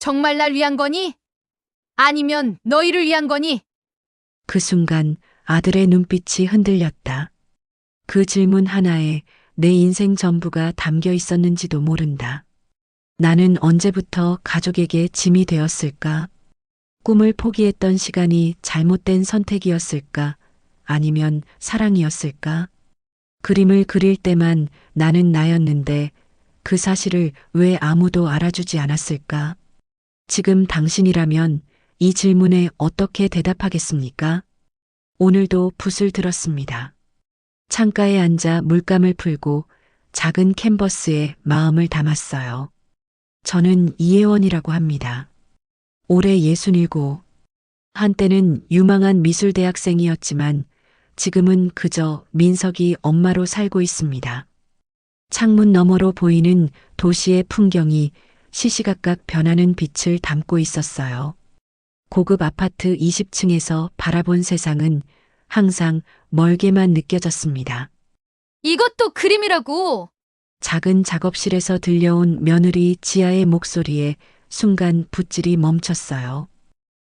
정말 날 위한 거니? 아니면 너희를 위한 거니? 그 순간 아들의 눈빛이 흔들렸다. 그 질문 하나에 내 인생 전부가 담겨 있었는지도 모른다. 나는 언제부터 가족에게 짐이 되었을까? 꿈을 포기했던 시간이 잘못된 선택이었을까? 아니면 사랑이었을까? 그림을 그릴 때만 나는 나였는데 그 사실을 왜 아무도 알아주지 않았을까? 지금 당신이라면 이 질문에 어떻게 대답하겠습니까? 오늘도 붓을 들었습니다. 창가에 앉아 물감을 풀고 작은 캔버스에 마음을 담았어요. 저는 이혜원이라고 합니다. 올해 67. 한때는 유망한 미술대학생이었지만 지금은 그저 민석이 엄마로 살고 있습니다. 창문 너머로 보이는 도시의 풍경이 시시각각 변하는 빛을 담고 있었어요. 고급 아파트 20층에서 바라본 세상은 항상 멀게만 느껴졌습니다. 이것도 그림이라고! 작은 작업실에서 들려온 며느리 지아의 목소리에 순간 붓질이 멈췄어요.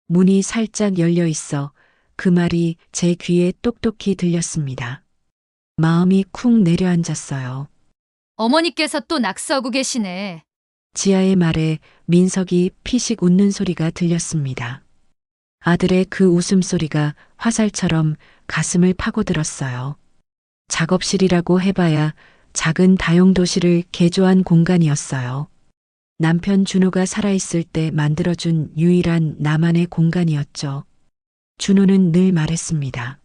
문이 살짝 열려 있어 그 말이 제 귀에 똑똑히 들렸습니다. 마음이 쿵 내려앉았어요. 어머니께서 또 낙서하고 계시네. 지아의 말에 민석이 피식 웃는 소리가 들렸습니다. 아들의 그 웃음소리가 화살처럼 가슴을 파고들었어요. 작업실이라고 해봐야 작은 다용도실을 개조한 공간이었어요. 남편 준호가 살아있을 때 만들어준 유일한 나만의 공간이었죠. 준호는 늘 말했습니다.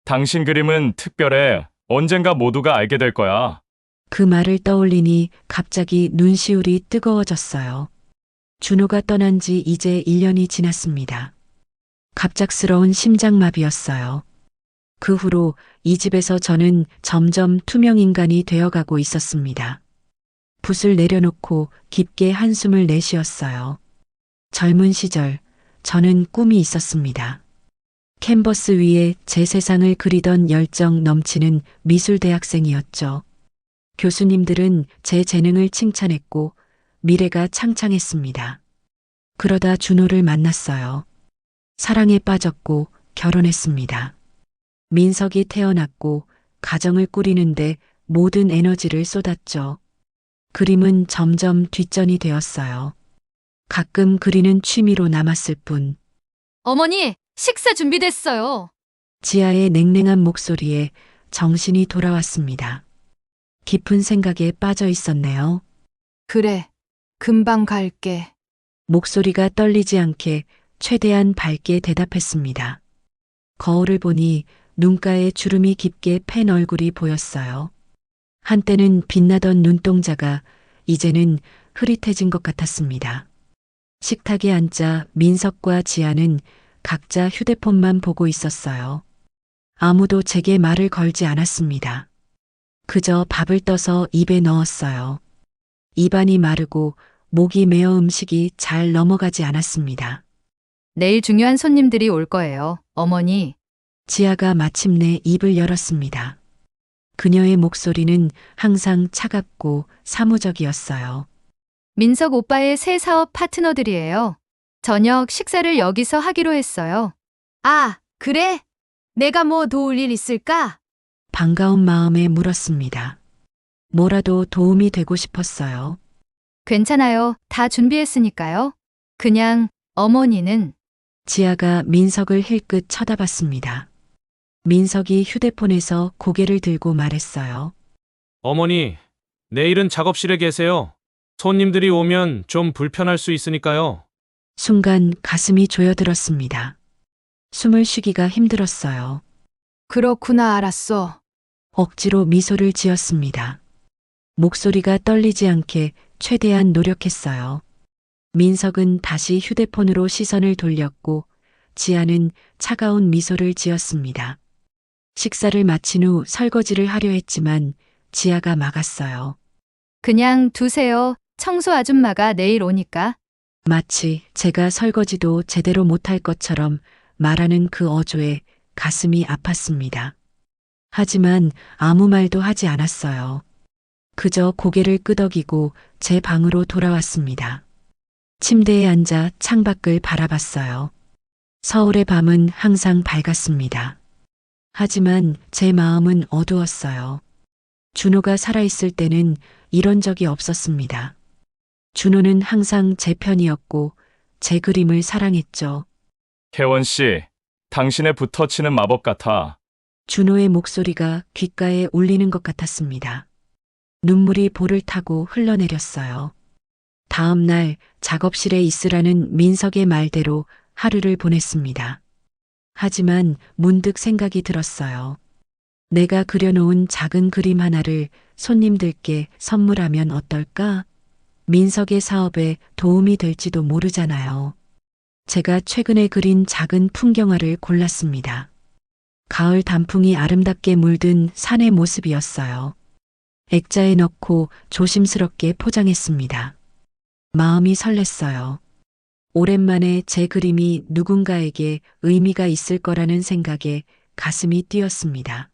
당신 그림은 특별해. 언젠가 모두가 알게 될 거야. 그 말을 떠올리니 갑자기 눈시울이 뜨거워졌어요. 준호가 떠난 지 이제 1년이 지났습니다. 갑작스러운 심장마비였어요. 그 후로 이 집에서 저는 점점 투명인간이 되어가고 있었습니다. 붓을 내려놓고 깊게 한숨을 내쉬었어요. 젊은 시절 저는 꿈이 있었습니다. 캔버스 위에 제 세상을 그리던 열정 넘치는 미술대학생이었죠. 교수님들은 제 재능을 칭찬했고 미래가 창창했습니다. 그러다 준호를 만났어요. 사랑에 빠졌고 결혼했습니다. 민석이 태어났고 가정을 꾸리는데 모든 에너지를 쏟았죠. 그림은 점점 뒷전이 되었어요. 가끔 그리는 취미로 남았을 뿐. 어머니, 식사 준비됐어요. 지아의 냉랭한 목소리에 정신이 돌아왔습니다. 깊은 생각에 빠져 있었네요. 그래, 금방 갈게. 목소리가 떨리지 않게 최대한 밝게 대답했습니다. 거울을 보니 눈가에 주름이 깊게 팬 얼굴이 보였어요. 한때는 빛나던 눈동자가 이제는 흐릿해진 것 같았습니다. 식탁에 앉자 민석과 지아는 각자 휴대폰만 보고 있었어요. 아무도 제게 말을 걸지 않았습니다. 그저 밥을 떠서 입에 넣었어요. 입안이 마르고 목이 메어 음식이 잘 넘어가지 않았습니다. 내일 중요한 손님들이 올 거예요, 어머니. 지아가 마침내 입을 열었습니다. 그녀의 목소리는 항상 차갑고 사무적이었어요. 민석 오빠의 새 사업 파트너들이에요. 저녁 식사를 여기서 하기로 했어요. 아, 그래? 내가 뭐 도울 일 있을까? 반가운 마음에 물었습니다. 뭐라도 도움이 되고 싶었어요. 괜찮아요. 다 준비했으니까요. 그냥 어머니는 지아가 민석을 힐끗 쳐다봤습니다. 민석이 휴대폰에서 고개를 들고 말했어요. 어머니, 내일은 작업실에 계세요. 손님들이 오면 좀 불편할 수 있으니까요. 순간 가슴이 조여들었습니다. 숨을 쉬기가 힘들었어요. 그렇구나 알았어. 억지로 미소를 지었습니다. 목소리가 떨리지 않게 최대한 노력했어요. 민석은 다시 휴대폰으로 시선을 돌렸고 지아는 차가운 미소를 지었습니다. 식사를 마친 후 설거지를 하려 했지만 지아가 막았어요. 그냥 두세요. 청소 아줌마가 내일 오니까. 마치 제가 설거지도 제대로 못할 것처럼 말하는 그 어조에 가슴이 아팠습니다. 하지만 아무 말도 하지 않았어요. 그저 고개를 끄덕이고 제 방으로 돌아왔습니다. 침대에 앉아 창밖을 바라봤어요. 서울의 밤은 항상 밝았습니다. 하지만 제 마음은 어두웠어요. 준호가 살아있을 때는 이런 적이 없었습니다. 준호는 항상 제 편이었고 제 그림을 사랑했죠. 혜원 씨, 당신의 붓터치는 마법 같아. 준호의 목소리가 귓가에 울리는 것 같았습니다. 눈물이 볼을 타고 흘러내렸어요. 다음 날 작업실에 있으라는 민석의 말대로 하루를 보냈습니다. 하지만 문득 생각이 들었어요. 내가 그려놓은 작은 그림 하나를 손님들께 선물하면 어떨까? 민석의 사업에 도움이 될지도 모르잖아요. 제가 최근에 그린 작은 풍경화를 골랐습니다. 가을 단풍이 아름답게 물든 산의 모습이었어요. 액자에 넣고 조심스럽게 포장했습니다. 마음이 설렜어요. 오랜만에 제 그림이 누군가에게 의미가 있을 거라는 생각에 가슴이 뛰었습니다.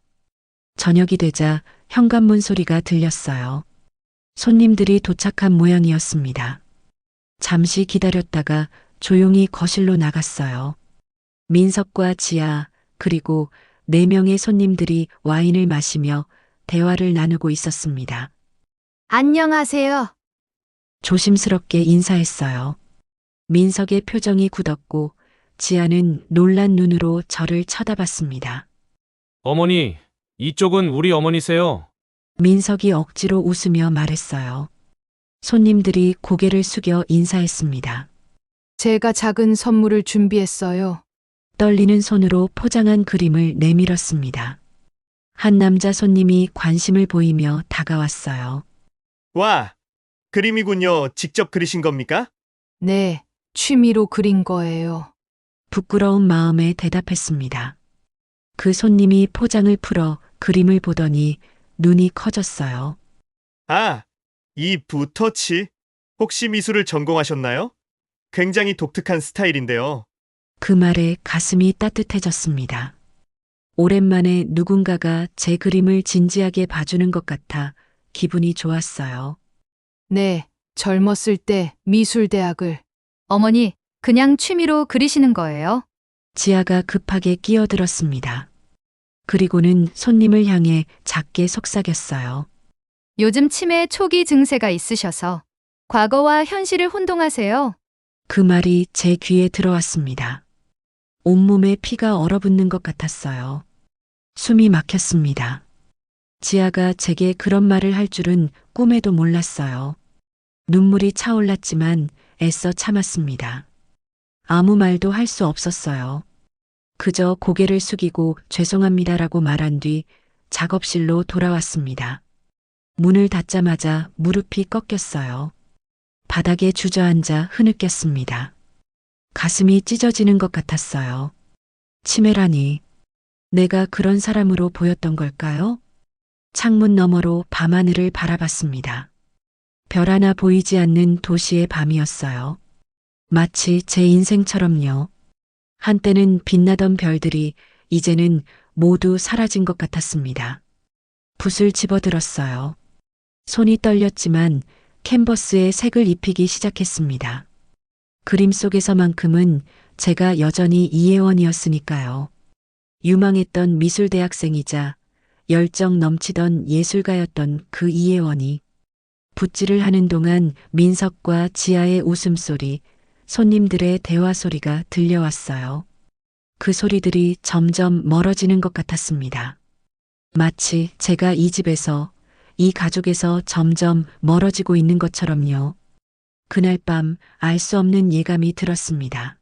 저녁이 되자 현관문 소리가 들렸어요. 손님들이 도착한 모양이었습니다. 잠시 기다렸다가 조용히 거실로 나갔어요. 민석과 지아, 그리고 4명의 손님들이 와인을 마시며 대화를 나누고 있었습니다. 안녕하세요. 조심스럽게 인사했어요. 민석의 표정이 굳었고 지아는 놀란 눈으로 저를 쳐다봤습니다. 어머니, 이쪽은 우리 어머니세요. 민석이 억지로 웃으며 말했어요. 손님들이 고개를 숙여 인사했습니다. 제가 작은 선물을 준비했어요. 떨리는 손으로 포장한 그림을 내밀었습니다. 한 남자 손님이 관심을 보이며 다가왔어요. 와, 그림이군요. 직접 그리신 겁니까? 네, 취미로 그린 거예요. 부끄러운 마음에 대답했습니다. 그 손님이 포장을 풀어 그림을 보더니 눈이 커졌어요. 아, 이 붓터치. 혹시 미술을 전공하셨나요? 굉장히 독특한 스타일인데요. 그 말에 가슴이 따뜻해졌습니다. 오랜만에 누군가가 제 그림을 진지하게 봐주는 것 같아 기분이 좋았어요. 네, 젊었을 때 미술대학을. 어머니, 그냥 취미로 그리시는 거예요? 지아가 급하게 끼어들었습니다. 그리고는 손님을 향해 작게 속삭였어요. 요즘 치매 초기 증세가 있으셔서 과거와 현실을 혼동하세요. 그 말이 제 귀에 들어왔습니다. 온몸에 피가 얼어붙는 것 같았어요. 숨이 막혔습니다. 지아가 제게 그런 말을 할 줄은 꿈에도 몰랐어요. 눈물이 차올랐지만 애써 참았습니다. 아무 말도 할 수 없었어요. 그저 고개를 숙이고 죄송합니다라고 말한 뒤 작업실로 돌아왔습니다. 문을 닫자마자 무릎이 꺾였어요. 바닥에 주저앉아 흐느꼈습니다. 가슴이 찢어지는 것 같았어요. 치매라니, 내가 그런 사람으로 보였던 걸까요? 창문 너머로 밤하늘을 바라봤습니다. 별 하나 보이지 않는 도시의 밤이었어요. 마치 제 인생처럼요. 한때는 빛나던 별들이 이제는 모두 사라진 것 같았습니다. 붓을 집어들었어요. 손이 떨렸지만 캔버스에 색을 입히기 시작했습니다. 그림 속에서만큼은 제가 여전히 이혜원이었으니까요. 유망했던 미술대학생이자 열정 넘치던 예술가였던 그 이혜원이 붓질을 하는 동안 민석과 지아의 웃음소리, 손님들의 대화 소리가 들려왔어요. 그 소리들이 점점 멀어지는 것 같았습니다. 마치 제가 이 집에서, 이 가족에서 점점 멀어지고 있는 것처럼요. 그날 밤 알 수 없는 예감이 들었습니다.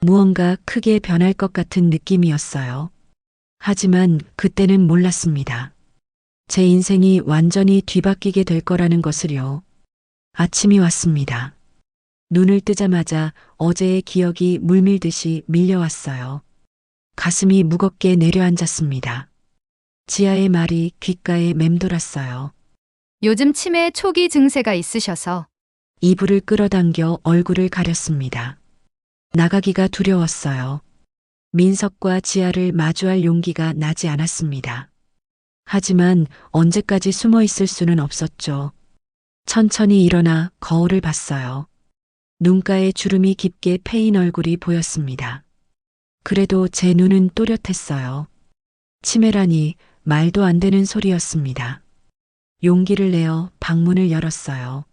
무언가 크게 변할 것 같은 느낌이었어요. 하지만 그때는 몰랐습니다. 제 인생이 완전히 뒤바뀌게 될 거라는 것을요. 아침이 왔습니다. 눈을 뜨자마자 어제의 기억이 물밀듯이 밀려왔어요. 가슴이 무겁게 내려앉았습니다. 지아의 말이 귓가에 맴돌았어요. 요즘 치매 초기 증세가 있으셔서 이불을 끌어당겨 얼굴을 가렸습니다. 나가기가 두려웠어요. 민석과 지아를 마주할 용기가 나지 않았습니다. 하지만 언제까지 숨어 있을 수는 없었죠. 천천히 일어나 거울을 봤어요. 눈가에 주름이 깊게 패인 얼굴이 보였습니다. 그래도 제 눈은 또렷했어요. 치매라니 말도 안 되는 소리였습니다. 용기를 내어 방문을 열었어요.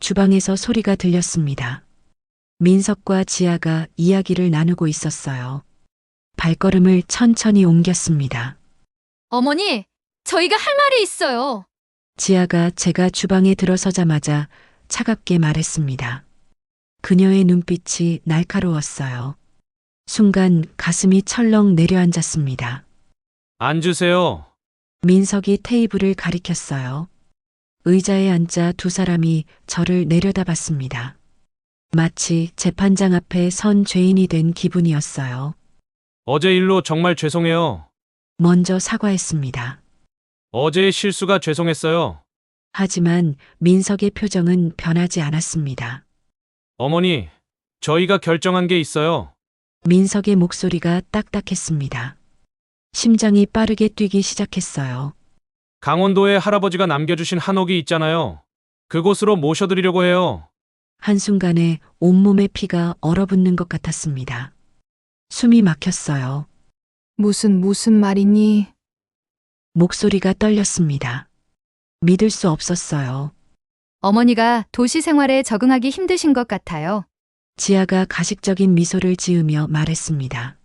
주방에서 소리가 들렸습니다. 민석과 지아가 이야기를 나누고 있었어요. 발걸음을 천천히 옮겼습니다. 어머니, 저희가 할 말이 있어요. 지아가 제가 주방에 들어서자마자 차갑게 말했습니다. 그녀의 눈빛이 날카로웠어요. 순간 가슴이 철렁 내려앉았습니다. 앉으세요. 민석이 테이블을 가리켰어요. 의자에 앉자 두 사람이 저를 내려다봤습니다. 마치 재판장 앞에 선 죄인이 된 기분이었어요. 어제 일로 정말 죄송해요. 먼저 사과했습니다. 어제의 실수가 죄송했어요. 하지만 민석의 표정은 변하지 않았습니다. 어머니, 저희가 결정한 게 있어요. 민석의 목소리가 딱딱했습니다. 심장이 빠르게 뛰기 시작했어요. 강원도에 할아버지가 남겨주신 한옥이 있잖아요. 그곳으로 모셔드리려고 해요. 한순간에 온몸에 피가 얼어붙는 것 같았습니다. 숨이 막혔어요. 무슨 말이니? 목소리가 떨렸습니다. 믿을 수 없었어요. 어머니가 도시 생활에 적응하기 힘드신 것 같아요. 지아가 가식적인 미소를 지으며 말했습니다.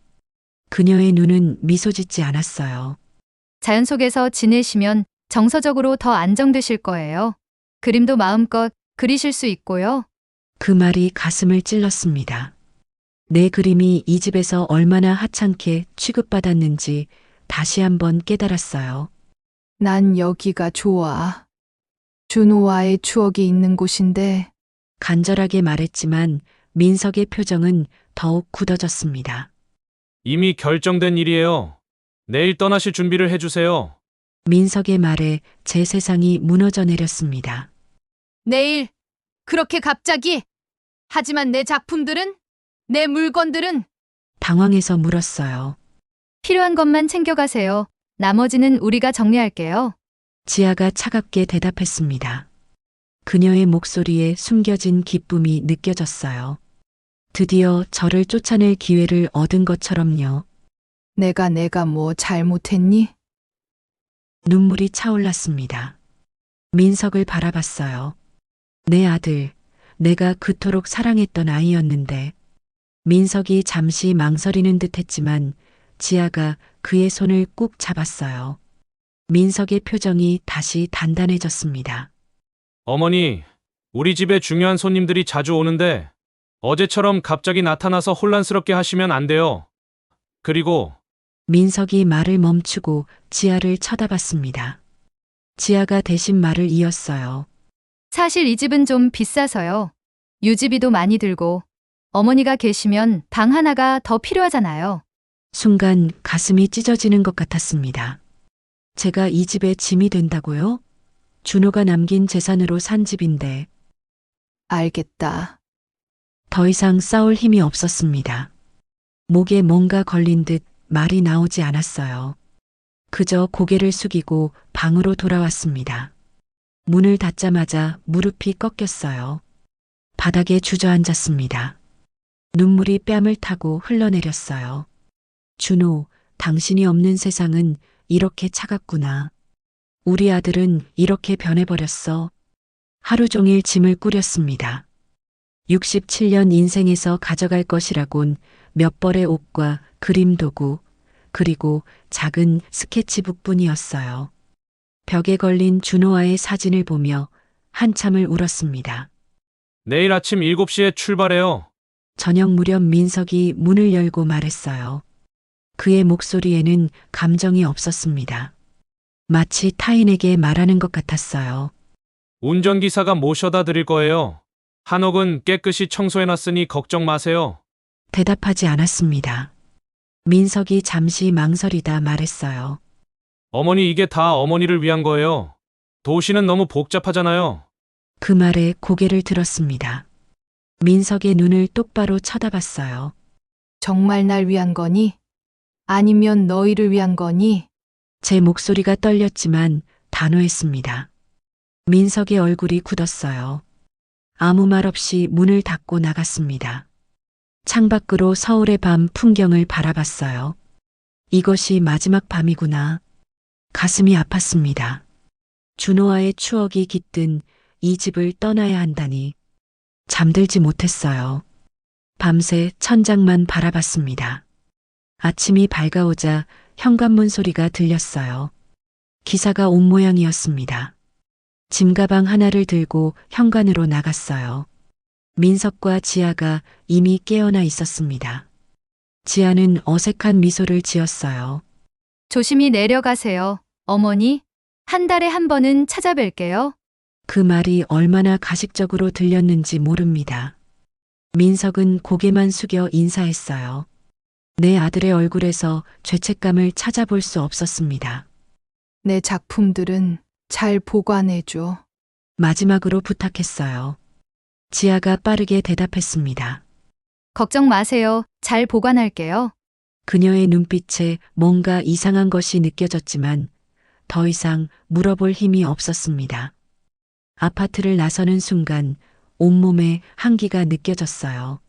그녀의 눈은 미소 짓지 않았어요. 자연 속에서 지내시면 정서적으로 더 안정되실 거예요. 그림도 마음껏 그리실 수 있고요. 그 말이 가슴을 찔렀습니다. 내 그림이 이 집에서 얼마나 하찮게 취급받았는지 다시 한번 깨달았어요. 난 여기가 좋아. 준호와의 추억이 있는 곳인데 간절하게 말했지만 민석의 표정은 더욱 굳어졌습니다. 이미 결정된 일이에요. 내일 떠나실 준비를 해주세요. 민석의 말에 제 세상이 무너져 내렸습니다. 내일 그렇게 갑자기? 하지만 내 작품들은? 내 물건들은? 당황해서 물었어요. 필요한 것만 챙겨가세요. 나머지는 우리가 정리할게요. 지아가 차갑게 대답했습니다. 그녀의 목소리에 숨겨진 기쁨이 느껴졌어요. 드디어 저를 쫓아낼 기회를 얻은 것처럼요. 내가 뭐 잘못했니? 눈물이 차올랐습니다. 민석을 바라봤어요. 내 아들, 내가 그토록 사랑했던 아이였는데. 민석이 잠시 망설이는 듯 했지만 지아가 그의 손을 꾹 잡았어요. 민석의 표정이 다시 단단해졌습니다. 어머니, 우리 집에 중요한 손님들이 자주 오는데 어제처럼 갑자기 나타나서 혼란스럽게 하시면 안 돼요. 그리고 민석이 말을 멈추고 지아를 쳐다봤습니다. 지아가 대신 말을 이었어요. 사실 이 집은 좀 비싸서요. 유지비도 많이 들고 어머니가 계시면 방 하나가 더 필요하잖아요. 순간 가슴이 찢어지는 것 같았습니다. 제가 이 집의 짐이 된다고요? 준호가 남긴 재산으로 산 집인데. 알겠다. 더 이상 싸울 힘이 없었습니다. 목에 뭔가 걸린 듯 말이 나오지 않았어요. 그저 고개를 숙이고 방으로 돌아왔습니다. 문을 닫자마자 무릎이 꺾였어요. 바닥에 주저앉았습니다. 눈물이 뺨을 타고 흘러내렸어요. 준호, 당신이 없는 세상은 이렇게 차갑구나. 우리 아들은 이렇게 변해버렸어. 하루 종일 짐을 꾸렸습니다. 67년 인생에서 가져갈 것이라곤 몇 벌의 옷과 그림 도구, 그리고 작은 스케치북뿐이었어요. 벽에 걸린 준호와의 사진을 보며 한참을 울었습니다. 내일 아침 7시에 출발해요. 저녁 무렵 민석이 문을 열고 말했어요. 그의 목소리에는 감정이 없었습니다. 마치 타인에게 말하는 것 같았어요. 운전기사가 모셔다 드릴 거예요. 한옥은 깨끗이 청소해놨으니 걱정 마세요. 대답하지 않았습니다. 민석이 잠시 망설이다 말했어요. 어머니, 이게 다 어머니를 위한 거예요. 도시는 너무 복잡하잖아요. 그 말에 고개를 들었습니다. 민석의 눈을 똑바로 쳐다봤어요. 정말 날 위한 거니? 아니면 너희를 위한 거니? 제 목소리가 떨렸지만 단호했습니다. 민석의 얼굴이 굳었어요. 아무 말 없이 문을 닫고 나갔습니다. 창밖으로 서울의 밤 풍경을 바라봤어요. 이것이 마지막 밤이구나. 가슴이 아팠습니다. 준호와의 추억이 깃든 이 집을 떠나야 한다니. 잠들지 못했어요. 밤새 천장만 바라봤습니다. 아침이 밝아오자 현관문 소리가 들렸어요. 기사가 온 모양이었습니다. 짐가방 하나를 들고 현관으로 나갔어요. 민석과 지아가 이미 깨어나 있었습니다. 지아는 어색한 미소를 지었어요. 조심히 내려가세요. 어머니, 한 달에 한 번은 찾아뵐게요. 그 말이 얼마나 가식적으로 들렸는지 모릅니다. 민석은 고개만 숙여 인사했어요. 내 아들의 얼굴에서 죄책감을 찾아볼 수 없었습니다. 내 작품들은 잘 보관해줘. 마지막으로 부탁했어요. 지아가 빠르게 대답했습니다. 걱정 마세요. 잘 보관할게요. 그녀의 눈빛에 뭔가 이상한 것이 느껴졌지만 더 이상 물어볼 힘이 없었습니다. 아파트를 나서는 순간 온몸에 한기가 느껴졌어요.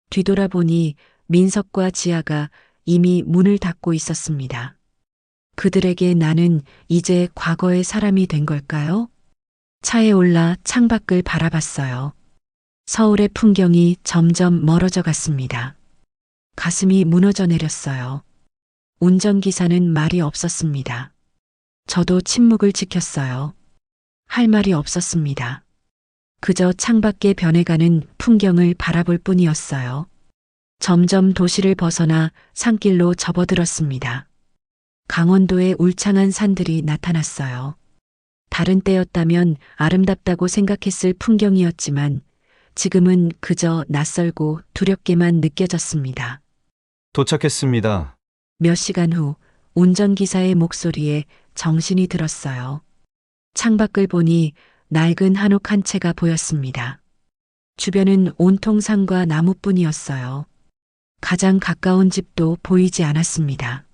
뒤돌아보니 민석과 지아가 이미 문을 닫고 있었습니다. 그들에게 나는 이제 과거의 사람이 된 걸까요? 차에 올라 창밖을 바라봤어요. 서울의 풍경이 점점 멀어져 갔습니다. 가슴이 무너져 내렸어요. 운전기사는 말이 없었습니다. 저도 침묵을 지켰어요. 할 말이 없었습니다. 그저 창밖에 변해가는 풍경을 바라볼 뿐이었어요. 점점 도시를 벗어나 산길로 접어들었습니다. 강원도의 울창한 산들이 나타났어요. 다른 때였다면 아름답다고 생각했을 풍경이었지만 지금은 그저 낯설고 두렵게만 느껴졌습니다. 도착했습니다. 몇 시간 후 운전기사의 목소리에 정신이 들었어요. 창밖을 보니 낡은 한옥 한 채가 보였습니다. 주변은 온통 산과 나무뿐이었어요. 가장 가까운 집도 보이지 않았습니다.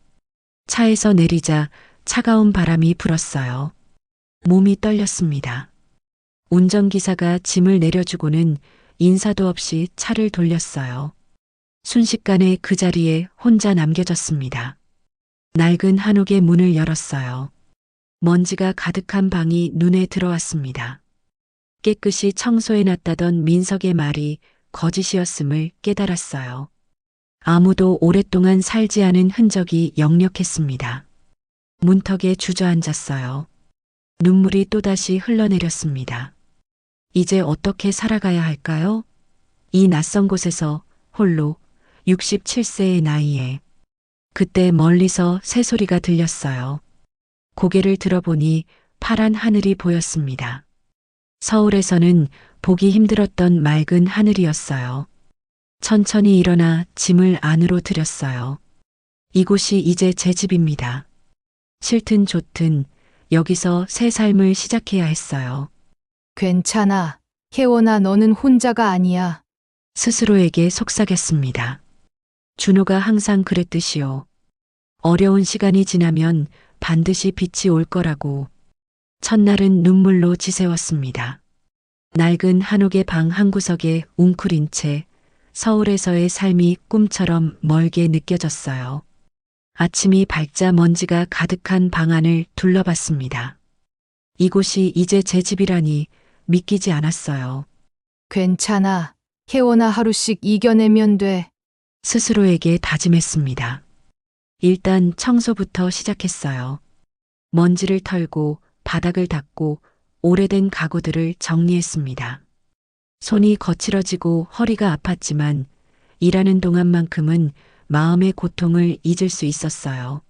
차에서 내리자 차가운 바람이 불었어요. 몸이 떨렸습니다. 운전기사가 짐을 내려주고는 인사도 없이 차를 돌렸어요. 순식간에 그 자리에 혼자 남겨졌습니다. 낡은 한옥의 문을 열었어요. 먼지가 가득한 방이 눈에 들어왔습니다. 깨끗이 청소해놨다던 민석의 말이 거짓이었음을 깨달았어요. 아무도 오랫동안 살지 않은 흔적이 역력했습니다. 문턱에 주저앉았어요. 눈물이 또다시 흘러내렸습니다. 이제 어떻게 살아가야 할까요? 이 낯선 곳에서 홀로 67세의 나이에. 그때 멀리서 새소리가 들렸어요. 고개를 들어보니 파란 하늘이 보였습니다. 서울에서는 보기 힘들었던 맑은 하늘이었어요. 천천히 일어나 짐을 안으로 들였어요. 이곳이 이제 제 집입니다. 싫든 좋든 여기서 새 삶을 시작해야 했어요. 괜찮아. 혜원아, 너는 혼자가 아니야. 스스로에게 속삭였습니다. 준호가 항상 그랬듯이요. 어려운 시간이 지나면 반드시 빛이 올 거라고. 첫날은 눈물로 지새웠습니다. 낡은 한옥의 방 한구석에 웅크린 채 서울에서의 삶이 꿈처럼 멀게 느껴졌어요. 아침이 밝자 먼지가 가득한 방 안을 둘러봤습니다. 이곳이 이제 제 집이라니 믿기지 않았어요. 괜찮아. 혜원아, 하루씩 이겨내면 돼. 스스로에게 다짐했습니다. 일단 청소부터 시작했어요. 먼지를 털고 바닥을 닦고 오래된 가구들을 정리했습니다. 손이 거칠어지고 허리가 아팠지만 일하는 동안만큼은 마음의 고통을 잊을 수 있었어요.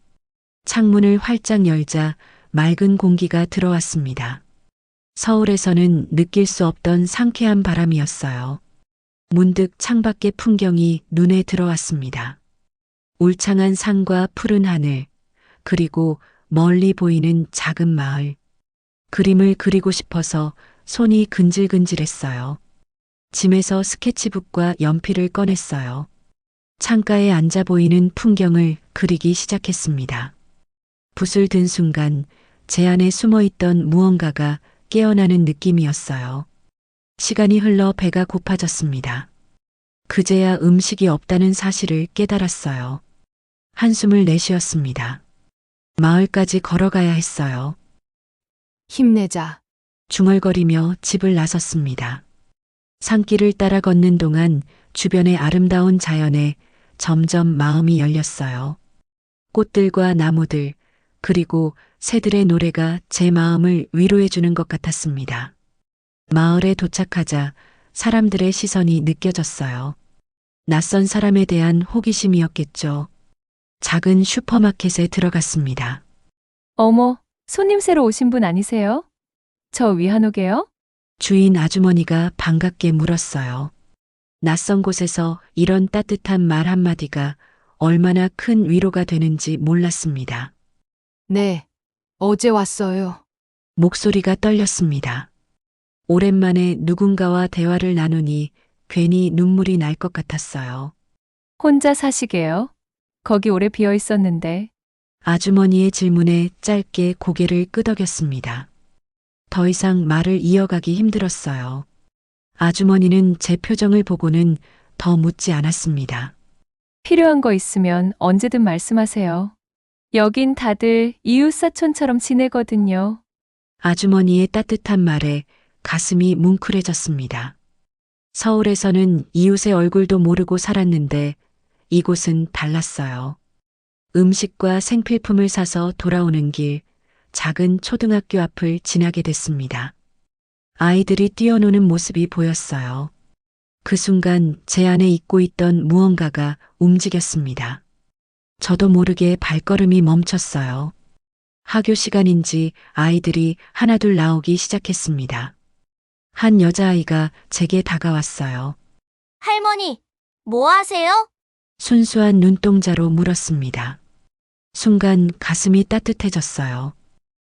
창문을 활짝 열자 맑은 공기가 들어왔습니다. 서울에서는 느낄 수 없던 상쾌한 바람이었어요. 문득 창밖의 풍경이 눈에 들어왔습니다. 울창한 산과 푸른 하늘, 그리고 멀리 보이는 작은 마을. 그림을 그리고 싶어서 손이 근질근질했어요. 짐에서 스케치북과 연필을 꺼냈어요. 창가에 앉아 보이는 풍경을 그리기 시작했습니다. 붓을 든 순간 제 안에 숨어있던 무언가가 깨어나는 느낌이었어요. 시간이 흘러 배가 고파졌습니다. 그제야 음식이 없다는 사실을 깨달았어요. 한숨을 내쉬었습니다. 마을까지 걸어가야 했어요. 힘내자. 중얼거리며 집을 나섰습니다. 산길을 따라 걷는 동안 주변의 아름다운 자연에 점점 마음이 열렸어요. 꽃들과 나무들, 그리고 새들의 노래가 제 마음을 위로해 주는 것 같았습니다. 마을에 도착하자 사람들의 시선이 느껴졌어요. 낯선 사람에 대한 호기심이었겠죠. 작은 슈퍼마켓에 들어갔습니다. 어머, 손님 새로 오신 분 아니세요? 저 위한옥이에요? 주인 아주머니가 반갑게 물었어요. 낯선 곳에서 이런 따뜻한 말 한마디가 얼마나 큰 위로가 되는지 몰랐습니다. 네, 어제 왔어요. 목소리가 떨렸습니다. 오랜만에 누군가와 대화를 나누니 괜히 눈물이 날 것 같았어요. 혼자 사시게요? 거기 오래 비어 있었는데. 아주머니의 질문에 짧게 고개를 끄덕였습니다. 더 이상 말을 이어가기 힘들었어요. 아주머니는 제 표정을 보고는 더 묻지 않았습니다. 필요한 거 있으면 언제든 말씀하세요. 여긴 다들 이웃사촌처럼 지내거든요. 아주머니의 따뜻한 말에 가슴이 뭉클해졌습니다. 서울에서는 이웃의 얼굴도 모르고 살았는데 이곳은 달랐어요. 음식과 생필품을 사서 돌아오는 길, 작은 초등학교 앞을 지나게 됐습니다. 아이들이 뛰어노는 모습이 보였어요. 그 순간 제 안에 잊고 있던 무언가가 움직였습니다. 저도 모르게 발걸음이 멈췄어요. 학교 시간인지 아이들이 하나둘 나오기 시작했습니다. 한 여자아이가 제게 다가왔어요. 할머니, 뭐 하세요? 순수한 눈동자로 물었습니다. 순간 가슴이 따뜻해졌어요.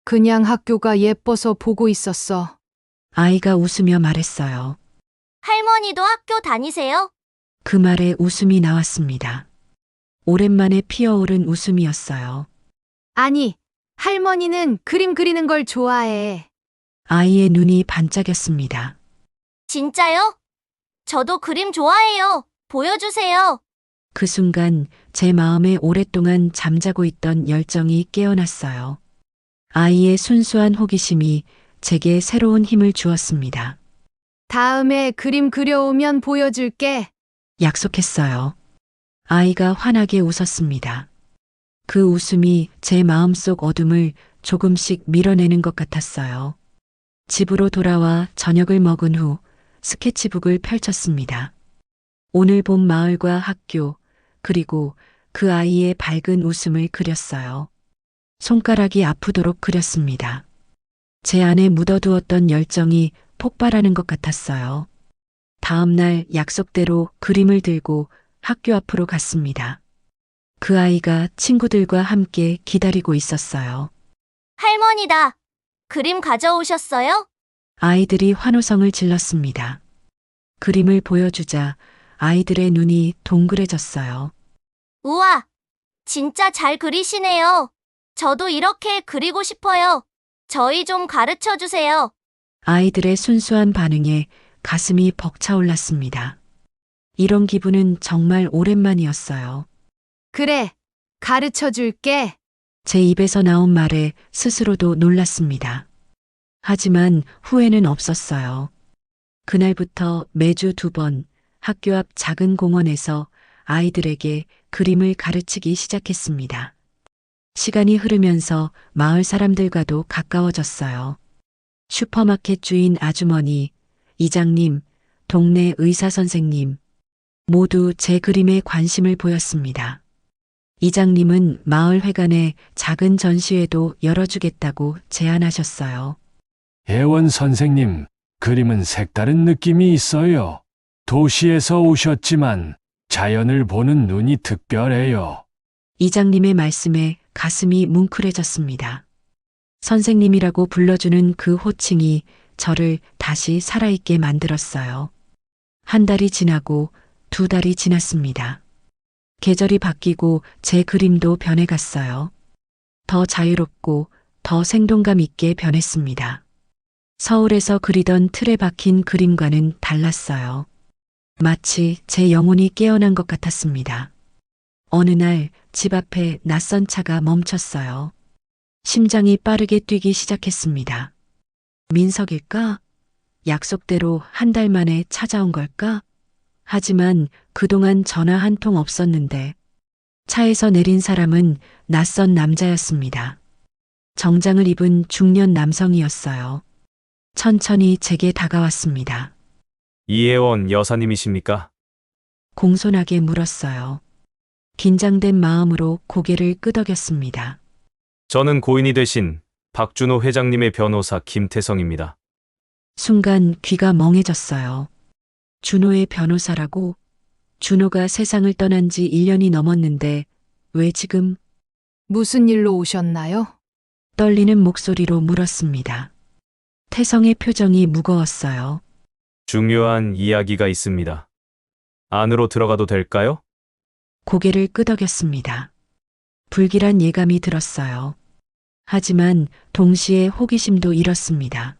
그냥 학교가 예뻐서 보고 있었어. 아이가 웃으며 말했어요. 할머니도 학교 다니세요? 그 말에 웃음이 나왔습니다. 오랜만에 피어오른 웃음이었어요. 아니, 할머니는 그림 그리는 걸 좋아해. 아이의 눈이 반짝였습니다. 진짜요? 저도 그림 좋아해요. 보여주세요. 그 순간 제 마음에 오랫동안 잠자고 있던 열정이 깨어났어요. 아이의 순수한 호기심이 제게 새로운 힘을 주었습니다. 다음에 그림 그려오면 보여줄게. 약속했어요. 아이가 환하게 웃었습니다. 그 웃음이 제 마음속 어둠을 조금씩 밀어내는 것 같았어요. 집으로 돌아와 저녁을 먹은 후 스케치북을 펼쳤습니다. 오늘 본 마을과 학교, 그리고 그 아이의 밝은 웃음을 그렸어요. 손가락이 아프도록 그렸습니다. 제 안에 묻어두었던 열정이 폭발하는 것 같았어요. 다음 날 약속대로 그림을 들고 학교 앞으로 갔습니다. 그 아이가 친구들과 함께 기다리고 있었어요. 할머니다. 그림 가져오셨어요? 아이들이 환호성을 질렀습니다. 그림을 보여주자 아이들의 눈이 동그래졌어요. 우와, 진짜 잘 그리시네요. 저도 이렇게 그리고 싶어요. 저희 좀 가르쳐 주세요. 아이들의 순수한 반응에 가슴이 벅차올랐습니다. 이런 기분은 정말 오랜만이었어요. 그래, 가르쳐 줄게. 제 입에서 나온 말에 스스로도 놀랐습니다. 하지만 후회는 없었어요. 그날부터 매주 2번 학교 앞 작은 공원에서 아이들에게 그림을 가르치기 시작했습니다. 시간이 흐르면서 마을 사람들과도 가까워졌어요. 슈퍼마켓 주인 아주머니, 이장님, 동네 의사 선생님, 모두 제 그림에 관심을 보였습니다. 이장님은 마을 회관에 작은 전시회도 열어주겠다고 제안하셨어요. 예원 선생님, 그림은 색다른 느낌이 있어요. 도시에서 오셨지만 자연을 보는 눈이 특별해요. 이장님의 말씀에 가슴이 뭉클해졌습니다. 선생님이라고 불러주는 그 호칭이 저를 다시 살아있게 만들었어요. 한 달이 지나고 2달이 지났습니다. 계절이 바뀌고 제 그림도 변해갔어요. 더 자유롭고 더 생동감 있게 변했습니다. 서울에서 그리던 틀에 박힌 그림과는 달랐어요. 마치 제 영혼이 깨어난 것 같았습니다. 어느 날 집 앞에 낯선 차가 멈췄어요. 심장이 빠르게 뛰기 시작했습니다. 민석일까? 약속대로 한 달 만에 찾아온 걸까? 하지만 그동안 전화 한 통 없었는데 차에서 내린 사람은 낯선 남자였습니다. 정장을 입은 중년 남성이었어요. 천천히 제게 다가왔습니다. 이혜원 여사님이십니까? 공손하게 물었어요. 긴장된 마음으로 고개를 끄덕였습니다. 저는 고인이 되신 박준호 회장님의 변호사 김태성입니다. 순간 귀가 멍해졌어요. 준호의 변호사라고? 준호가 세상을 떠난 지 1년이 넘었는데 왜 지금? 무슨 일로 오셨나요? 떨리는 목소리로 물었습니다. 태성의 표정이 무거웠어요. 중요한 이야기가 있습니다. 안으로 들어가도 될까요? 고개를 끄덕였습니다. 불길한 예감이 들었어요. 하지만 동시에 호기심도 일었습니다.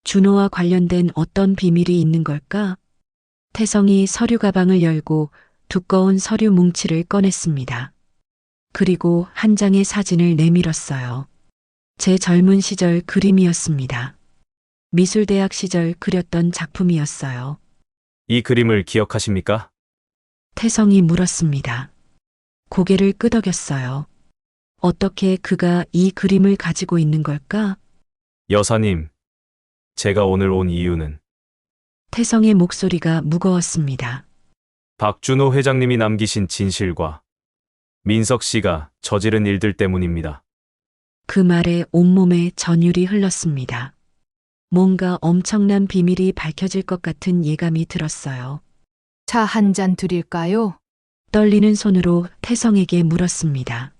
준호와 관련된 어떤 비밀이 있는 걸까? 태성이 서류 가방을 열고 두꺼운 서류 뭉치를 꺼냈습니다. 그리고 한 장의 사진을 내밀었어요. 제 젊은 시절 그림이었습니다. 미술대학 시절 그렸던 작품이었어요. 이 그림을 기억하십니까? 태성이 물었습니다. 고개를 끄덕였어요. 어떻게 그가 이 그림을 가지고 있는 걸까? 여사님, 제가 오늘 온 이유는 태성의 목소리가 무거웠습니다. 박준호 회장님이 남기신 진실과 민석 씨가 저지른 일들 때문입니다. 그 말에 온몸에 전율이 흘렀습니다. 뭔가 엄청난 비밀이 밝혀질 것 같은 예감이 들었어요. 차 한 잔 드릴까요? 떨리는 손으로 태성에게 물었습니다.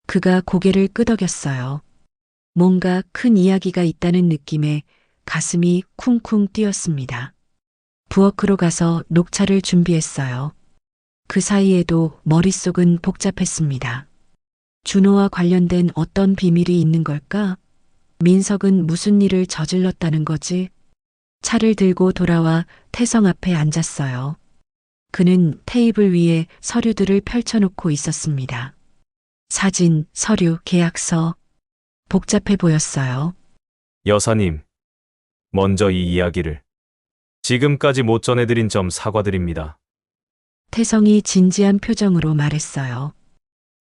그가 고개를 끄덕였어요. 뭔가 큰 이야기가 있다는 느낌에 가슴이 쿵쿵 뛰었습니다. 부엌으로 가서 녹차를 준비했어요. 그 사이에도 머릿속은 복잡했습니다. 준호와 관련된 어떤 비밀이 있는 걸까? 민석은 무슨 일을 저질렀다는 거지? 차를 들고 돌아와 태성 앞에 앉았어요. 그는 테이블 위에 서류들을 펼쳐놓고 있었습니다. 사진, 서류, 계약서. 복잡해 보였어요. 여사님, 먼저 이 이야기를 지금까지 못 전해드린 점 사과드립니다. 태성이 진지한 표정으로 말했어요.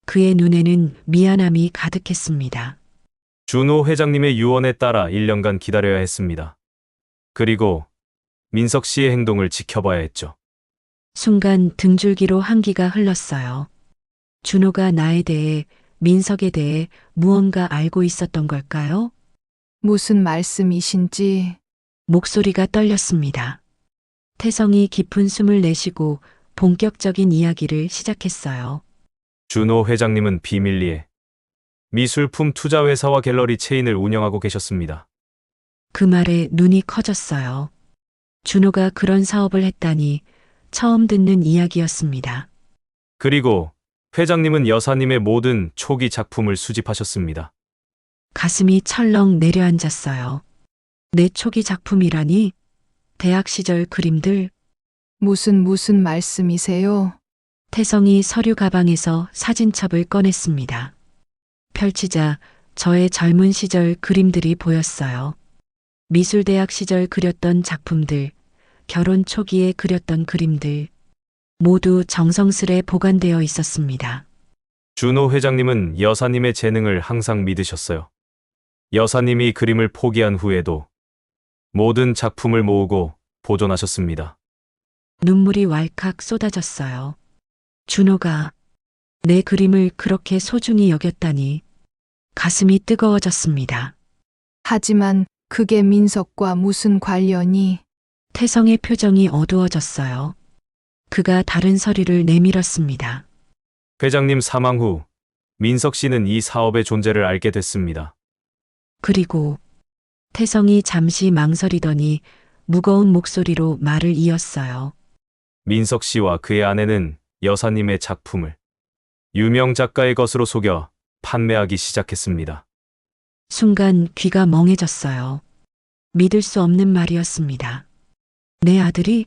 그의 눈에는 미안함이 가득했습니다. 준호 회장님의 유언에 따라 1년간 기다려야 했습니다. 그리고 민석 씨의 행동을 지켜봐야 했죠. 순간 등줄기로 한기가 흘렀어요. 준호가 나에 대해, 민석에 대해 무언가 알고 있었던 걸까요? 무슨 말씀이신지. 목소리가 떨렸습니다. 태성이 깊은 숨을 내쉬고 본격적인 이야기를 시작했어요. 준호 회장님은 비밀리에 미술품 투자회사와 갤러리 체인을 운영하고 계셨습니다. 그 말에 눈이 커졌어요. 준호가 그런 사업을 했다니 처음 듣는 이야기였습니다. 그리고 회장님은 여사님의 모든 초기 작품을 수집하셨습니다. 가슴이 철렁 내려앉았어요. 내 초기 작품이라니? 대학 시절 그림들? 무슨 말씀이세요? 태성이 서류 가방에서 사진첩을 꺼냈습니다. 펼치자 저의 젊은 시절 그림들이 보였어요. 미술대학 시절 그렸던 작품들, 결혼 초기에 그렸던 그림들, 모두 정성스레 보관되어 있었습니다. 준호 회장님은 여사님의 재능을 항상 믿으셨어요. 여사님이 그림을 포기한 후에도 모든 작품을 모으고 보존하셨습니다. 눈물이 왈칵 쏟아졌어요. 준호가 내 그림을 그렇게 소중히 여겼다니 가슴이 뜨거워졌습니다. 하지만 그게 민석과 무슨 관련이? 태성의 표정이 어두워졌어요. 그가 다른 서류를 내밀었습니다. 회장님 사망 후 민석 씨는 이 사업의 존재를 알게 됐습니다. 그리고 태성이 잠시 망설이더니 무거운 목소리로 말을 이었어요. 민석 씨와 그의 아내는 여사님의 작품을 유명 작가의 것으로 속여 판매하기 시작했습니다. 순간 귀가 멍해졌어요. 믿을 수 없는 말이었습니다. 내 아들이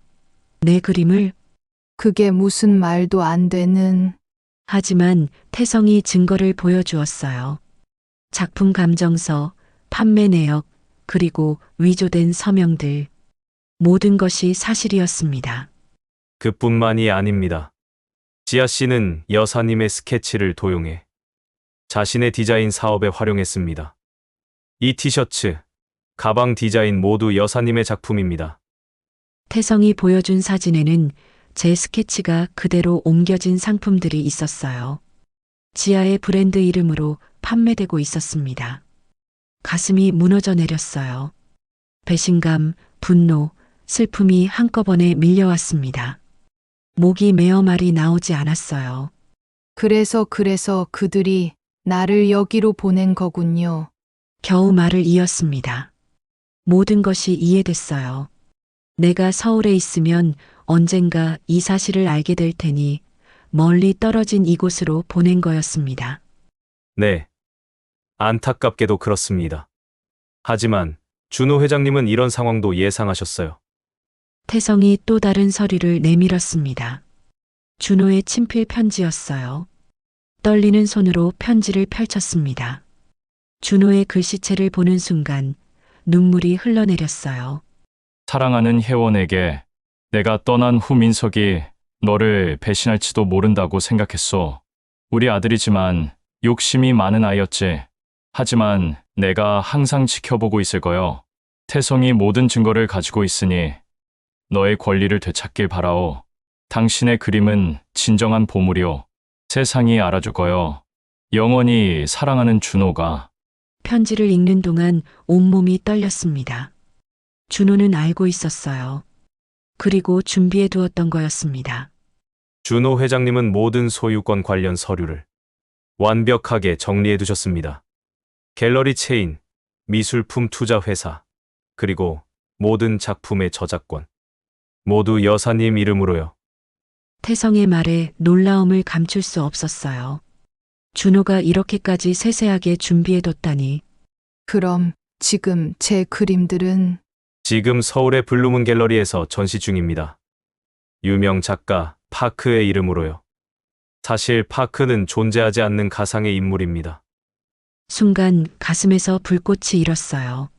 내 그림을 그게 무슨 말도 안 되는. 하지만 태성이 증거를 보여주었어요. 작품 감정서, 판매 내역, 그리고 위조된 서명들. 모든 것이 사실이었습니다. 그뿐만이 아닙니다. 지아 씨는 여사님의 스케치를 도용해 자신의 디자인 사업에 활용했습니다. 이 티셔츠, 가방 디자인 모두 여사님의 작품입니다. 태성이 보여준 사진에는 제 스케치가 그대로 옮겨진 상품들이 있었어요. 지하의 브랜드 이름으로 판매되고 있었습니다. 가슴이 무너져 내렸어요. 배신감, 분노, 슬픔이 한꺼번에 밀려왔습니다. 목이 메어 말이 나오지 않았어요. 그래서 그들이 나를 여기로 보낸 거군요. 겨우 말을 이었습니다. 모든 것이 이해됐어요. 내가 서울에 있으면 언젠가 이 사실을 알게 될 테니 멀리 떨어진 이곳으로 보낸 거였습니다. 네. 안타깝게도 그렇습니다. 하지만 준호 회장님은 이런 상황도 예상하셨어요. 태성이 또 다른 서류를 내밀었습니다. 준호의 친필 편지였어요. 떨리는 손으로 편지를 펼쳤습니다. 준호의 글씨체를 보는 순간 눈물이 흘러내렸어요. 사랑하는 혜원에게 내가 떠난 후 민석이 너를 배신할지도 모른다고 생각했소. 우리 아들이지만 욕심이 많은 아이였지. 하지만 내가 항상 지켜보고 있을 거요. 태성이 모든 증거를 가지고 있으니 너의 권리를 되찾길 바라오. 당신의 그림은 진정한 보물이오. 세상이 알아줄 거요. 영원히 사랑하는 준호가. 편지를 읽는 동안 온몸이 떨렸습니다. 준호는 알고 있었어요. 그리고 준비해 두었던 거였습니다. 준호 회장님은 모든 소유권 관련 서류를 완벽하게 정리해 두셨습니다. 갤러리 체인, 미술품 투자 회사, 그리고 모든 작품의 저작권. 모두 여사님 이름으로요. 태성의 말에 놀라움을 감출 수 없었어요. 준호가 이렇게까지 세세하게 준비해뒀다니. 그럼 지금 제 그림들은 지금 서울의 블루문 갤러리에서 전시 중입니다. 유명 작가 파크의 이름으로요. 사실 파크는 존재하지 않는 가상의 인물입니다. 순간 가슴에서 불꽃이 일었어요.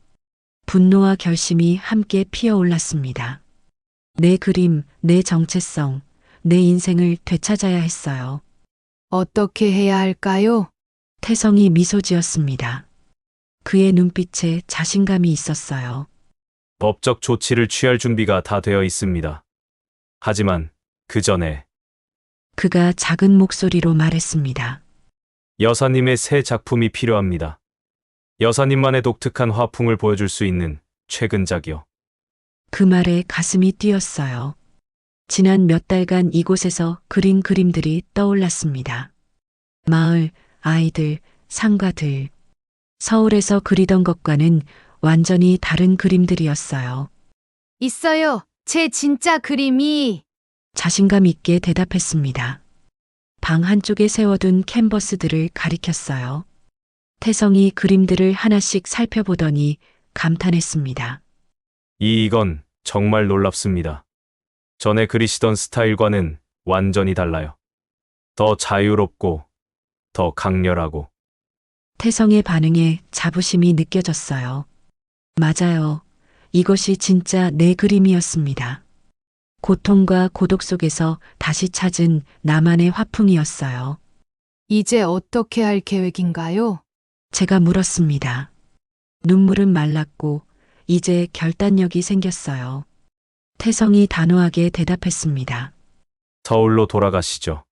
분노와 결심이 함께 피어올랐습니다. 내 그림, 내 정체성, 내 인생을 되찾아야 했어요. 어떻게 해야 할까요? 태성이 미소 지었습니다. 그의 눈빛에 자신감이 있었어요. 법적 조치를 취할 준비가 다 되어 있습니다. 하지만 그 전에 그가 작은 목소리로 말했습니다. 여사님의 새 작품이 필요합니다. 여사님만의 독특한 화풍을 보여줄 수 있는 최근작이요. 그 말에 가슴이 뛰었어요. 지난 몇 달간 이곳에서 그린 그림들이 떠올랐습니다. 마을, 아이들, 상가들. 서울에서 그리던 것과는 완전히 다른 그림들이었어요. 있어요. 제 진짜 그림이. 자신감 있게 대답했습니다. 방 한쪽에 세워둔 캔버스들을 가리켰어요. 태성이 그림들을 하나씩 살펴보더니 감탄했습니다. 이건 정말 놀랍습니다. 전에 그리시던 스타일과는 완전히 달라요. 더 자유롭고 더 강렬하고. 태성의 반응에 자부심이 느껴졌어요. 맞아요. 이것이 진짜 내 그림이었습니다. 고통과 고독 속에서 다시 찾은 나만의 화풍이었어요. 이제 어떻게 할 계획인가요? 제가 물었습니다. 눈물은 말랐고 이제 결단력이 생겼어요. 태성이 단호하게 대답했습니다. 서울로 돌아가시죠.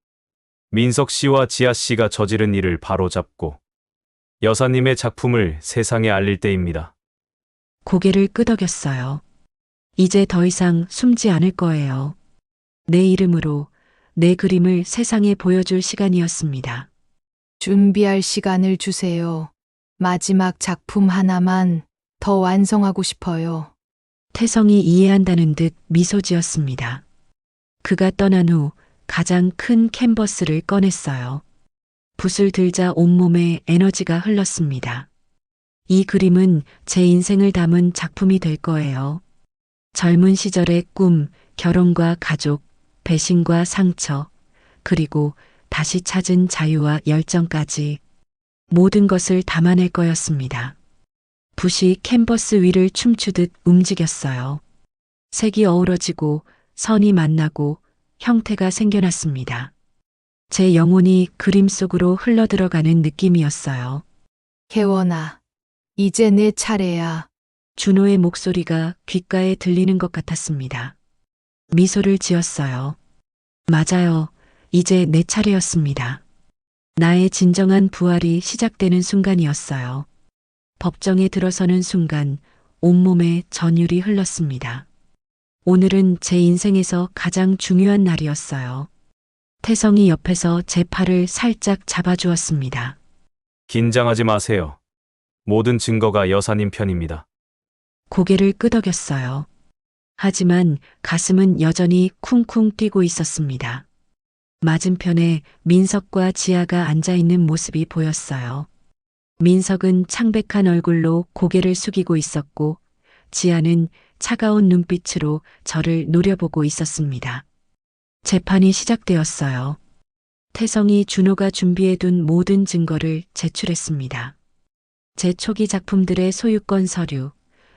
민석 씨와 지아 씨가 저지른 일을 바로잡고 여사님의 작품을 세상에 알릴 때입니다. 고개를 끄덕였어요. 이제 더 이상 숨지 않을 거예요. 내 이름으로 내 그림을 세상에 보여줄 시간이었습니다. 준비할 시간을 주세요. 마지막 작품 하나만 더 완성하고 싶어요. 태성이 이해한다는 듯 미소 지었습니다. 그가 떠난 후 가장 큰 캔버스를 꺼냈어요. 붓을 들자 온몸에 에너지가 흘렀습니다. 이 그림은 제 인생을 담은 작품이 될 거예요. 젊은 시절의 꿈, 결혼과 가족, 배신과 상처, 그리고 다시 찾은 자유와 열정까지 모든 것을 담아낼 거였습니다. 붓이 캔버스 위를 춤추듯 움직였어요. 색이 어우러지고 선이 만나고 형태가 생겨났습니다. 제 영혼이 그림 속으로 흘러들어가는 느낌이었어요. 혜원아, 이제 내 차례야. 준호의 목소리가 귓가에 들리는 것 같았습니다. 미소를 지었어요. 맞아요. 이제 내 차례였습니다. 나의 진정한 부활이 시작되는 순간이었어요. 법정에 들어서는 순간 온몸에 전율이 흘렀습니다. 오늘은 제 인생에서 가장 중요한 날이었어요. 태성이 옆에서 제 팔을 살짝 잡아주었습니다. 긴장하지 마세요. 모든 증거가 여사님 편입니다. 고개를 끄덕였어요. 하지만 가슴은 여전히 쿵쿵 뛰고 있었습니다. 맞은편에 민석과 지아가 앉아있는 모습이 보였어요. 민석은 창백한 얼굴로 고개를 숙이고 있었고 지아는 차가운 눈빛으로 저를 노려보고 있었습니다. 재판이 시작되었어요. 태성이 준호가 준비해둔 모든 증거를 제출했습니다. 제 초기 작품들의 소유권 서류,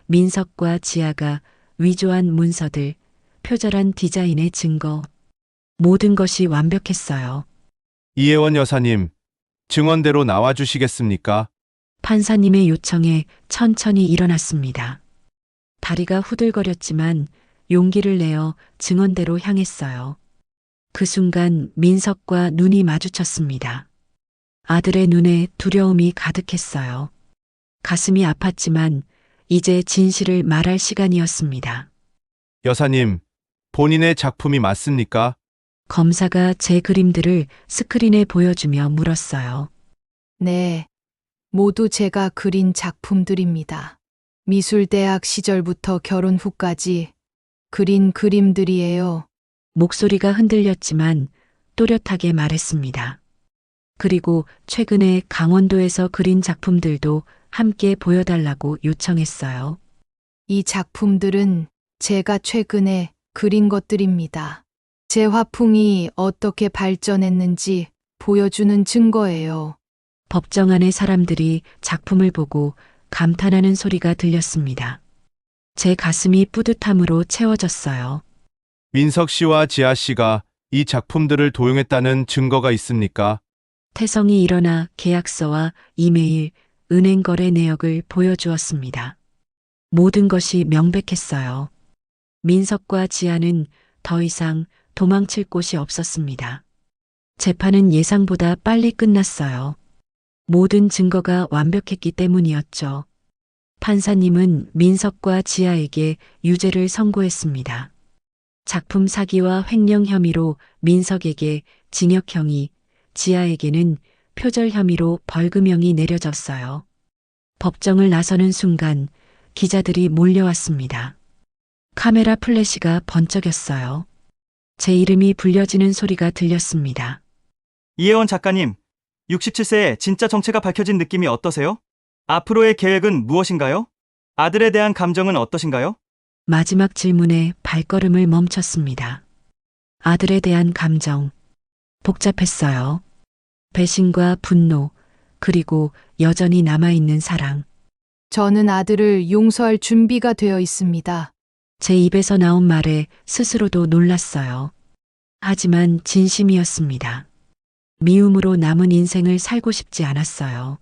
민석과 지아가 위조한 문서들, 표절한 디자인의 증거, 모든 것이 완벽했어요. 이혜원 여사님, 증언대로 나와주시겠습니까? 판사님의 요청에 천천히 일어났습니다. 다리가 후들거렸지만 용기를 내어 증언대로 향했어요. 그 순간 민석과 눈이 마주쳤습니다. 아들의 눈에 두려움이 가득했어요. 가슴이 아팠지만 이제 진실을 말할 시간이었습니다. 여사님, 본인의 작품이 맞습니까? 검사가 제 그림들을 스크린에 보여주며 물었어요. 네, 모두 제가 그린 작품들입니다. 미술대학 시절부터 결혼 후까지 그린 그림들이에요. 목소리가 흔들렸지만 또렷하게 말했습니다. 그리고 최근에 강원도에서 그린 작품들도 함께 보여달라고 요청했어요. 이 작품들은 제가 최근에 그린 것들입니다. 제 화풍이 어떻게 발전했는지 보여주는 증거예요. 법정 안의 사람들이 작품을 보고 감탄하는 소리가 들렸습니다. 제 가슴이 뿌듯함으로 채워졌어요. 민석 씨와 지아 씨가 이 작품들을 도용했다는 증거가 있습니까? 태성이 일어나 계약서와 이메일, 은행 거래 내역을 보여주었습니다. 모든 것이 명백했어요. 민석과 지아는 더 이상 도망칠 곳이 없었습니다. 재판은 예상보다 빨리 끝났어요. 모든 증거가 완벽했기 때문이었죠. 판사님은 민석과 지아에게 유죄를 선고했습니다. 작품 사기와 횡령 혐의로 민석에게 징역형이, 지아에게는 표절 혐의로 벌금형이 내려졌어요. 법정을 나서는 순간 기자들이 몰려왔습니다. 카메라 플래시가 번쩍였어요. 제 이름이 불려지는 소리가 들렸습니다. 이혜원 작가님, 67세의 진짜 정체가 밝혀진 느낌이 어떠세요? 앞으로의 계획은 무엇인가요? 아들에 대한 감정은 어떠신가요? 마지막 질문에 발걸음을 멈췄습니다. 아들에 대한 감정. 복잡했어요. 배신과 분노, 그리고 여전히 남아있는 사랑. 저는 아들을 용서할 준비가 되어 있습니다. 제 입에서 나온 말에 스스로도 놀랐어요. 하지만 진심이었습니다. 미움으로 남은 인생을 살고 싶지 않았어요.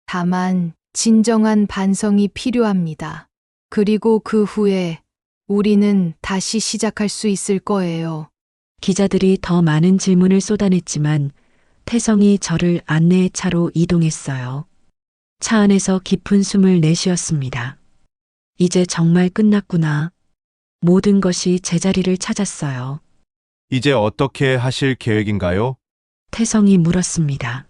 다만 진정한 반성이 필요합니다. 그리고 그 후에 우리는 다시 시작할 수 있을 거예요. 기자들이 더 많은 질문을 쏟아냈지만 태성이 저를 안내의 차로 이동했어요. 차 안에서 깊은 숨을 내쉬었습니다. 이제 정말 끝났구나. 모든 것이 제자리를 찾았어요. 이제 어떻게 하실 계획인가요? 태성이 물었습니다.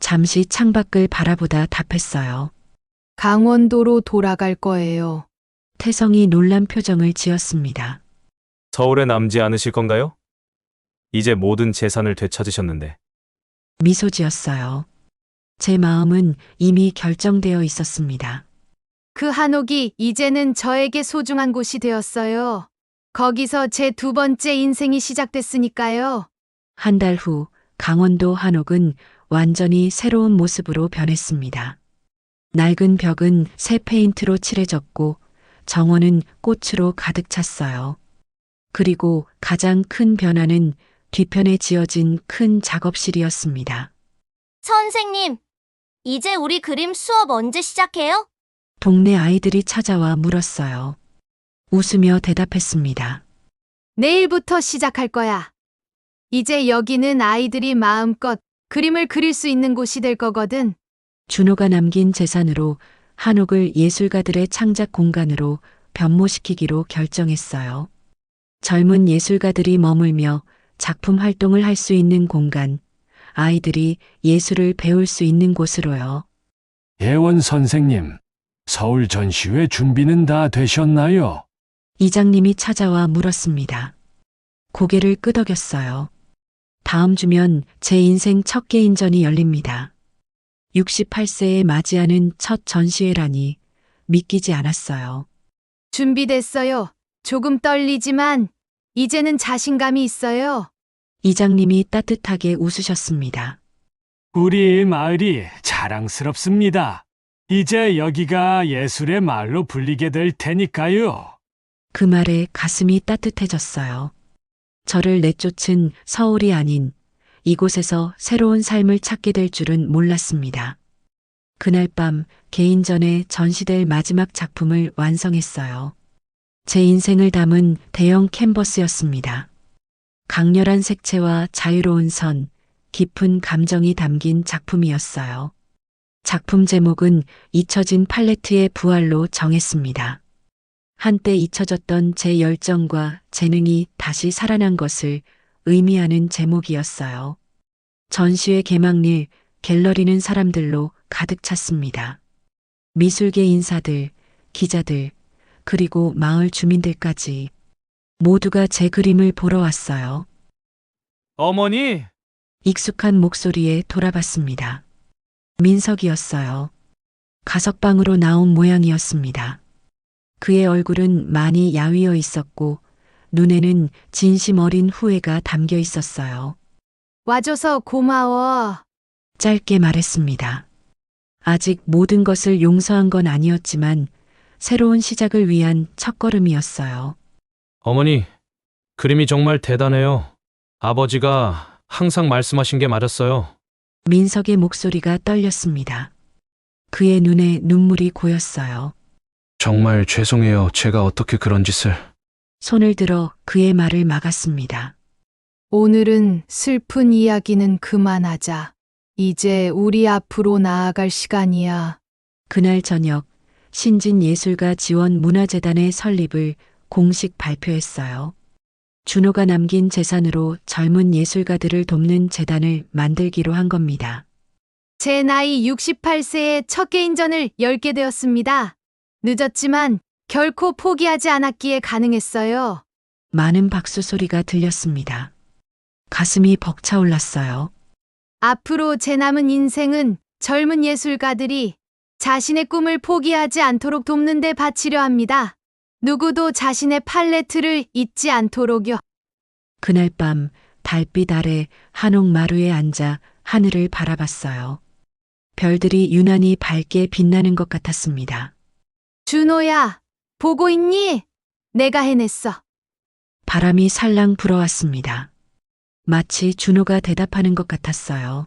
잠시 창밖을 바라보다 답했어요. 강원도로 돌아갈 거예요. 태성이 놀란 표정을 지었습니다. 서울에 남지 않으실 건가요? 이제 모든 재산을 되찾으셨는데. 미소 지었어요. 제 마음은 이미 결정되어 있었습니다. 그 한옥이 이제는 저에게 소중한 곳이 되었어요. 거기서 제 두 번째 인생이 시작됐으니까요. 한 달 후 강원도 한옥은 완전히 새로운 모습으로 변했습니다. 낡은 벽은 새 페인트로 칠해졌고 정원은 꽃으로 가득 찼어요. 그리고 가장 큰 변화는 뒤편에 지어진 큰 작업실이었습니다. 선생님, 이제 우리 그림 수업 언제 시작해요? 동네 아이들이 찾아와 물었어요. 웃으며 대답했습니다. 내일부터 시작할 거야. 이제 여기는 아이들이 마음껏 그림을 그릴 수 있는 곳이 될 거거든. 준호가 남긴 재산으로 한옥을 예술가들의 창작 공간으로 변모시키기로 결정했어요. 젊은 예술가들이 머물며 작품 활동을 할 수 있는 공간, 아이들이 예술을 배울 수 있는 곳으로요. 예원 선생님, 서울 전시회 준비는 다 되셨나요? 이장님이 찾아와 물었습니다. 고개를 끄덕였어요. 다음 주면 제 인생 첫 개인전이 열립니다. 68세에 맞이하는 첫 전시회라니 믿기지 않았어요. 준비됐어요. 조금 떨리지만 이제는 자신감이 있어요. 이장님이 따뜻하게 웃으셨습니다. 우리 마을이 자랑스럽습니다. 이제 여기가 예술의 마을로 불리게 될 테니까요. 그 말에 가슴이 따뜻해졌어요. 저를 내쫓은 서울이 아닌 이곳에서 새로운 삶을 찾게 될 줄은 몰랐습니다. 그날 밤 개인전에 전시될 마지막 작품을 완성했어요. 제 인생을 담은 대형 캔버스였습니다. 강렬한 색채와 자유로운 선, 깊은 감정이 담긴 작품이었어요. 작품 제목은 잊혀진 팔레트의 부활로 정했습니다. 한때 잊혀졌던 제 열정과 재능이 다시 살아난 것을 의미하는 제목이었어요. 전시회 개막일 갤러리는 사람들로 가득 찼습니다. 미술계 인사들, 기자들, 그리고 마을 주민들까지 모두가 제 그림을 보러 왔어요. 어머니! 익숙한 목소리에 돌아봤습니다. 민석이었어요. 가석방으로 나온 모양이었습니다. 그의 얼굴은 많이 야위어 있었고 눈에는 진심 어린 후회가 담겨 있었어요. 와줘서 고마워. 짧게 말했습니다. 아직 모든 것을 용서한 건 아니었지만 새로운 시작을 위한 첫걸음이었어요. 어머니, 그림이 정말 대단해요. 아버지가 항상 말씀하신 게 맞았어요. 민석의 목소리가 떨렸습니다. 그의 눈에 눈물이 고였어요. 정말 죄송해요. 제가 어떻게 그런 짓을. 손을 들어 그의 말을 막았습니다. 오늘은 슬픈 이야기는 그만하자. 이제 우리 앞으로 나아갈 시간이야. 그날 저녁 신진예술가 지원 문화재단의 설립을 공식 발표했어요. 준호가 남긴 재산으로 젊은 예술가들을 돕는 재단을 만들기로 한 겁니다. 제 나이 68세에 첫 개인전을 열게 되었습니다. 늦었지만 결코 포기하지 않았기에 가능했어요. 많은 박수 소리가 들렸습니다. 가슴이 벅차올랐어요. 앞으로 제 남은 인생은 젊은 예술가들이 자신의 꿈을 포기하지 않도록 돕는 데 바치려 합니다. 누구도 자신의 팔레트를 잊지 않도록요. 그날 밤 달빛 아래 한옥 마루에 앉아 하늘을 바라봤어요. 별들이 유난히 밝게 빛나는 것 같았습니다. 준호야, 보고 있니? 내가 해냈어. 바람이 살랑 불어왔습니다. 마치 준호가 대답하는 것 같았어요.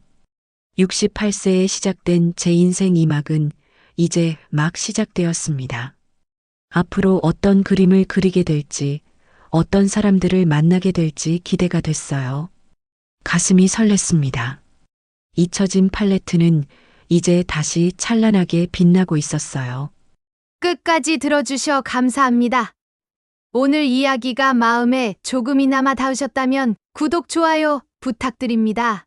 68세에 시작된 제 인생 2막은 이제 막 시작되었습니다. 앞으로 어떤 그림을 그리게 될지, 어떤 사람들을 만나게 될지 기대가 됐어요. 가슴이 설렜습니다. 잊혀진 팔레트는 이제 다시 찬란하게 빛나고 있었어요. 끝까지 들어주셔 감사합니다. 오늘 이야기가 마음에 조금이나마 닿으셨다면 구독, 좋아요 부탁드립니다.